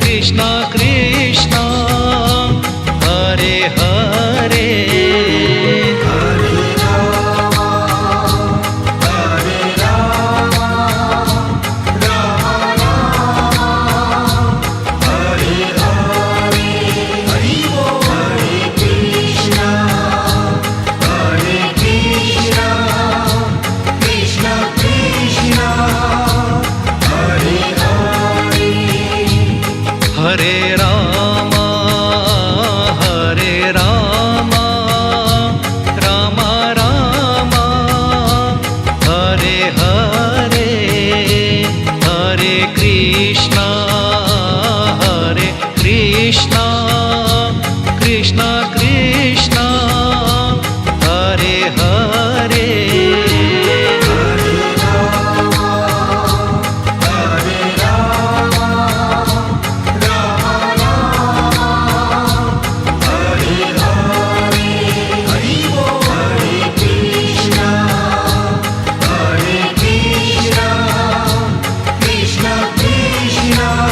Krishna Krishna Hare Hare Hare Ram Ram Ram Hare Hare Hare Krishna Krishna Krishna Hare Hare Krishna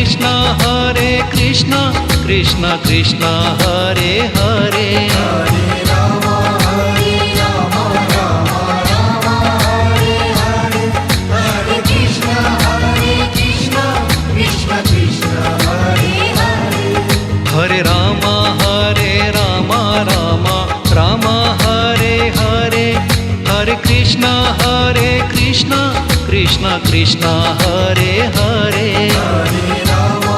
Krishna Krishna Krishna Hare Hare Hare Rama Rama Rama Hare Hare Hare Krishna Krishna Krishna Hare Hare Hare Rama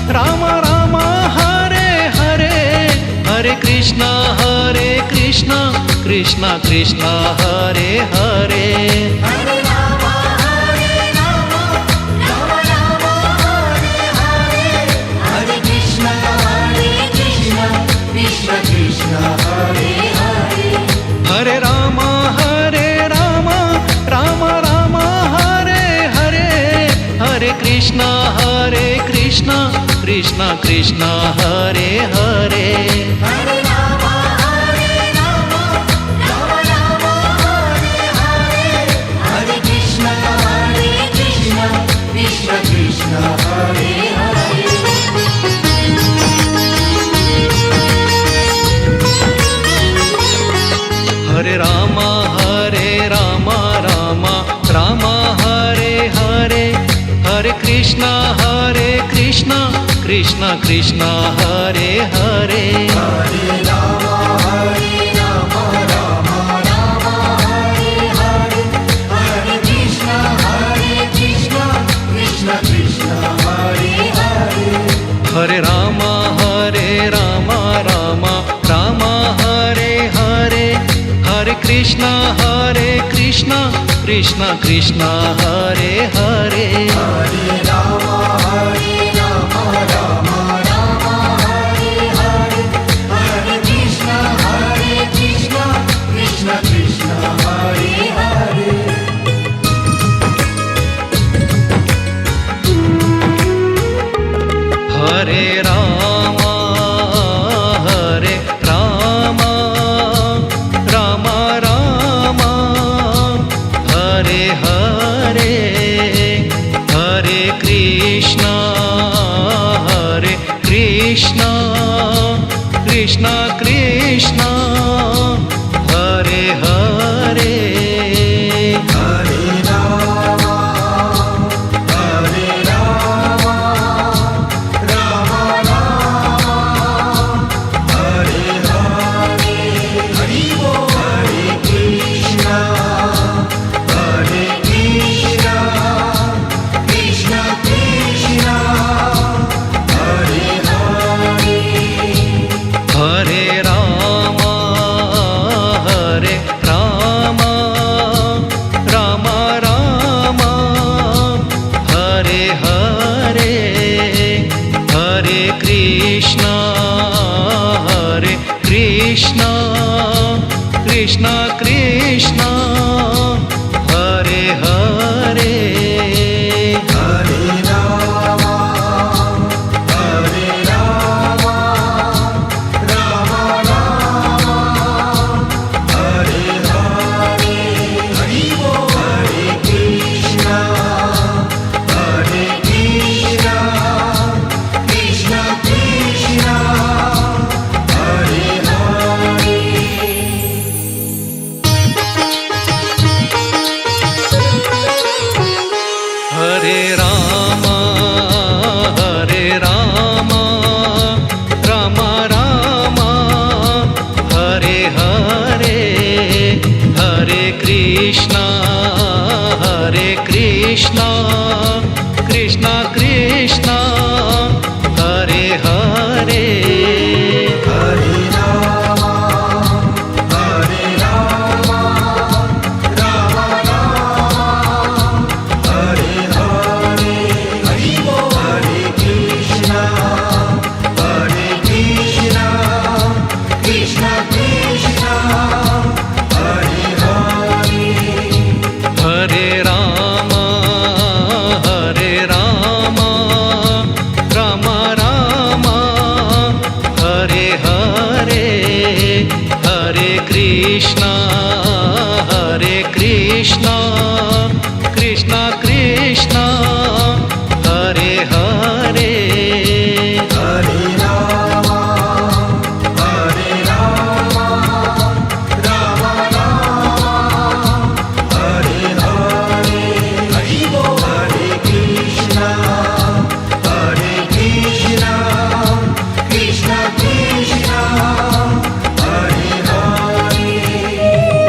Rama Rama Hare Hare Hare Krishna Krishna Krishna Hare Hare Hare Rama Rama Rama Hare Hare Hare Krishna Krishna Krishna Hare Hare Hare Rama Rama Rama Hare Hare Hare Krishna Krishna Hare Hare Hare Rama Rama Rama Hare Hare Hare Krishna Krishna Hare Hare Hare Rama Rama Rama Hare Hare Hare Krishna Krishna Krishna Hare Hare Hare Rama Rama Rama Hare Hare Hare Krishna Krishna Krishna Hare Hare Hare Rama Rama Rama Hare Hare Hare Krishna Krishna Krishna Hare Hare Hare Rama Krishna Krishna Krishna Hare Hare Hare Rama, Hare Rama, Rama Rama, Hare Hare. Hare Krishna, Krishna Krishna, Hare Hare.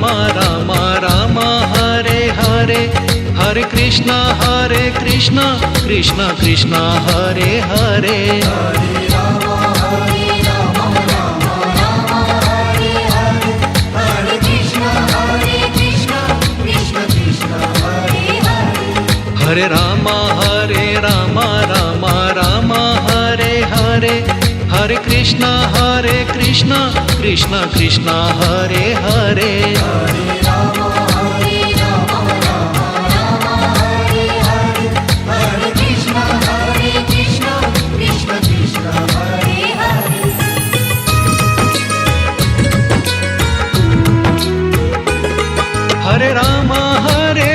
Rama Rama Rama Hare Hare Hare Krishna Krishna Krishna Hare Hare Hare Rama Rama Rama Hare Hare Hare Krishna Krishna Krishna Hare Hare Hare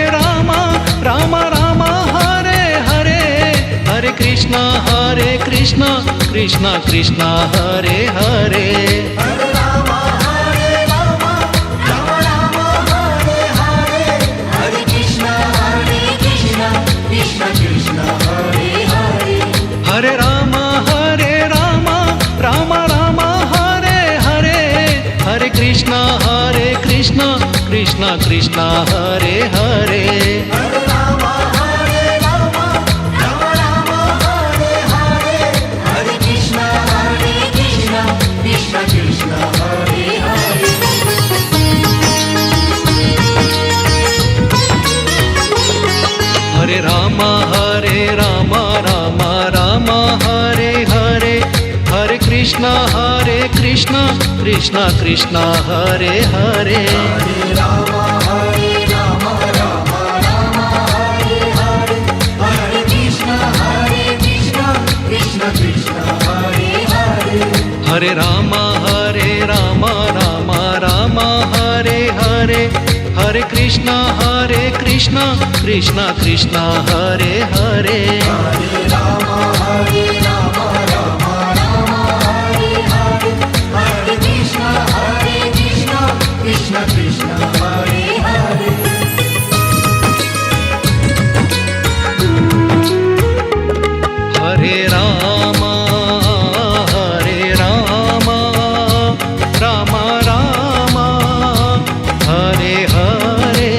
Rama Rama Rama Hare Hare Hare Krishna Krishna Krishna Hare Hare Hare Rama Rama Rama Hare Hare Hare Krishna Krishna Hare Hare Hare Rama Rama Rama Hare Hare Hare Krishna Krishna Hare Hare Hare Rama Rama Rama Hare Hare Hare Krishna Krishna Hare Hare Hare Rama Rama Rama Hare Hare Hare Krishna Krishna Krishna Hare Hare Hare Rama Rama Rama Hare Hare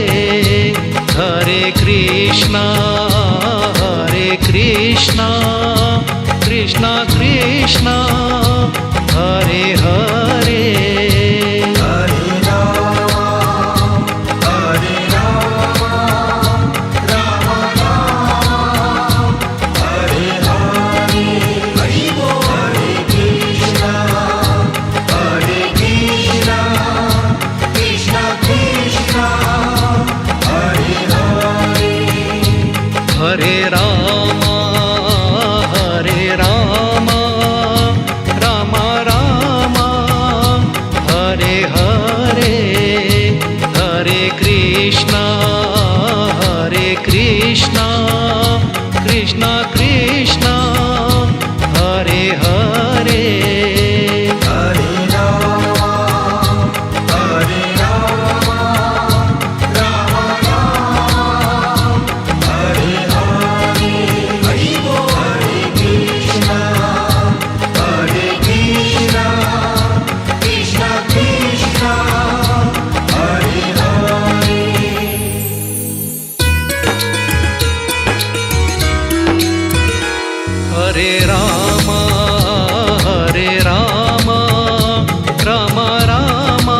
Hare Krishna Krishna Krishna Hare Hare Hare Rama Rama Rama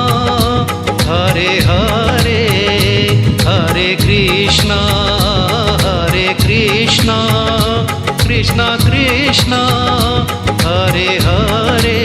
Hare Hare Hare Krishna Krishna Krishna Hare Hare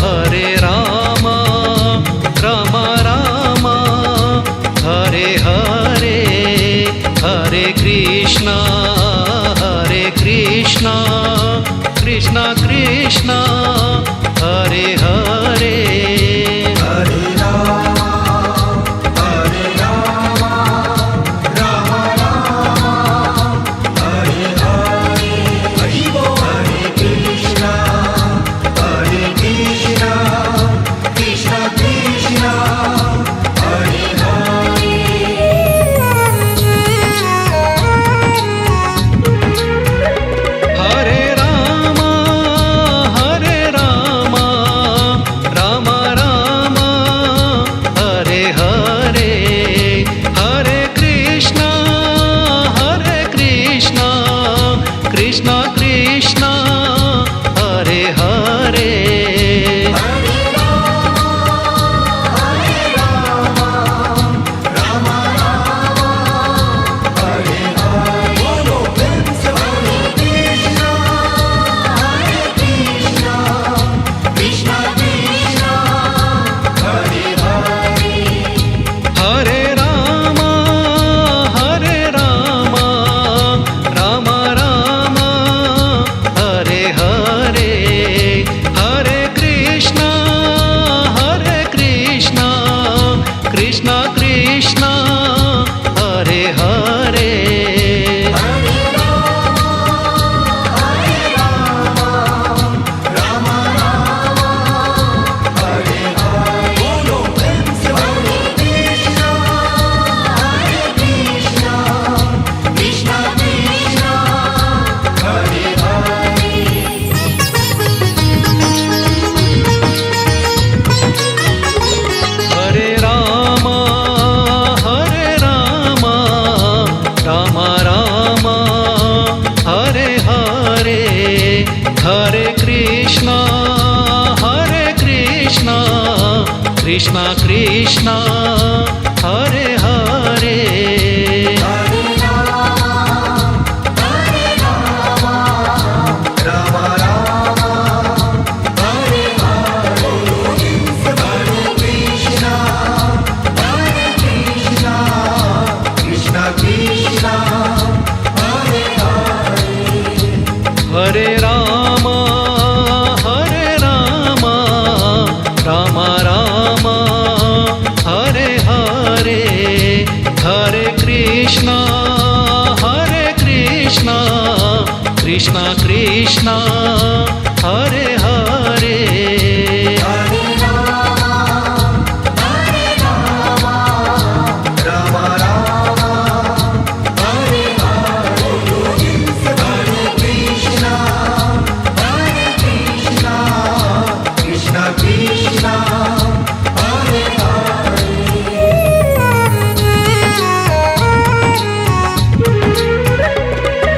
Hare Rama Rama Rama Hare Hare Hare Krishna Krishna Krishna Hare Hare Hare Hare Krishna Krishna Krishna Hare Hare Ram Ram Hare Hare Hare Krishna Krishna Krishna Hare Hare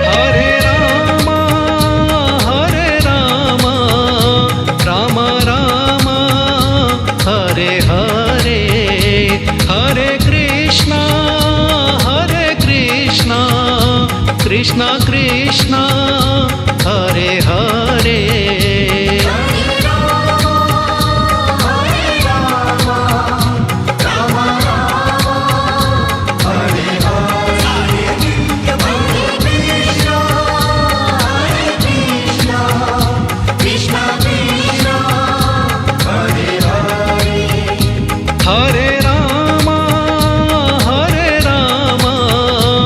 Hare Ram Ram Ram Hare Hare Hare Krishna Krishna Krishna Hare Hare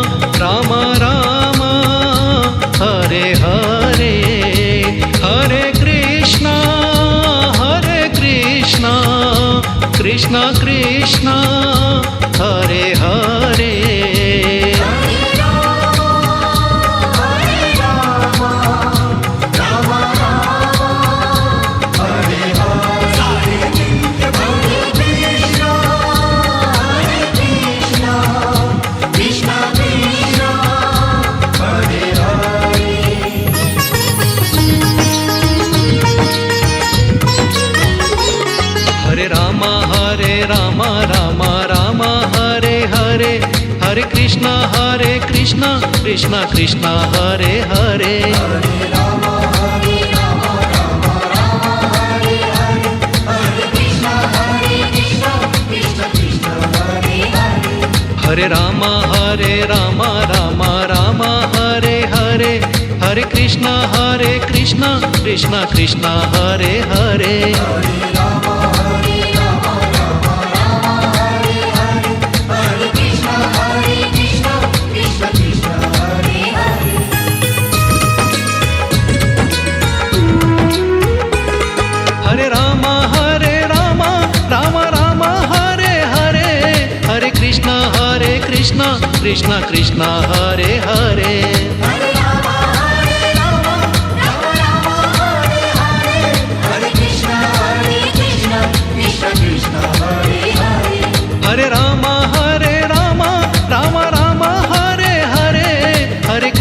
Ram Ram Hare Hare Hare Krishna Krishna Krishna Hare Hare Hare Ram Ram Ram Hare Hare Hare Krishna Krishna Krishna Hare Hare Hare Ram Ram Ram Hare Hare Hare Krishna Krishna Krishna Hare Hare Hare Ram Ram Ram Hare Hare Hare Krishna Krishna Krishna Hare Hare Hare Ram Ram Ram Hare Hare Hare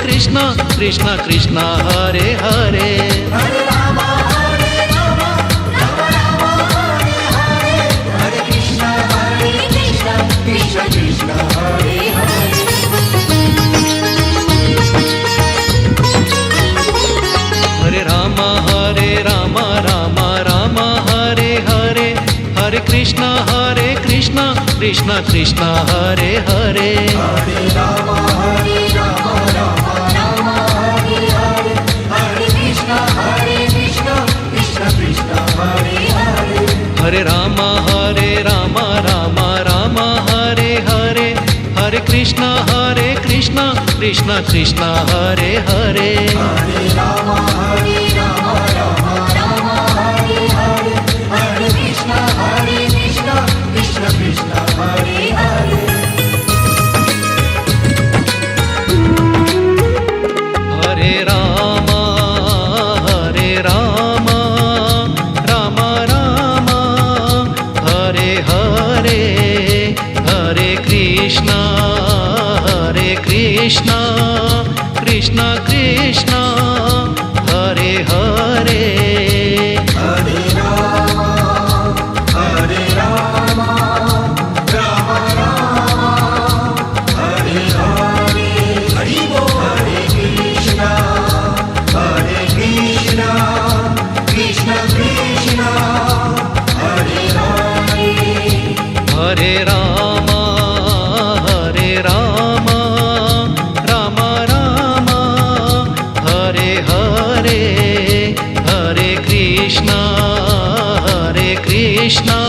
Krishna Krishna Hare Hare Hare Ram Ram Ram Hare Hare Hare Krishna Krishna Hare Hare Hare Ram Ram Ram Hare Hare Hare Krishna Krishna Hare Hare Hare Ram Ram Ram Hare Hare Hare Krishna Krishna Hare Hare Hare Ram Ram Ram Hare Hare Hare Krishna Krishna Hare Hare Hare Ram Ram Ram Hare Hare Hare Krishna Krishna Krishna Krishna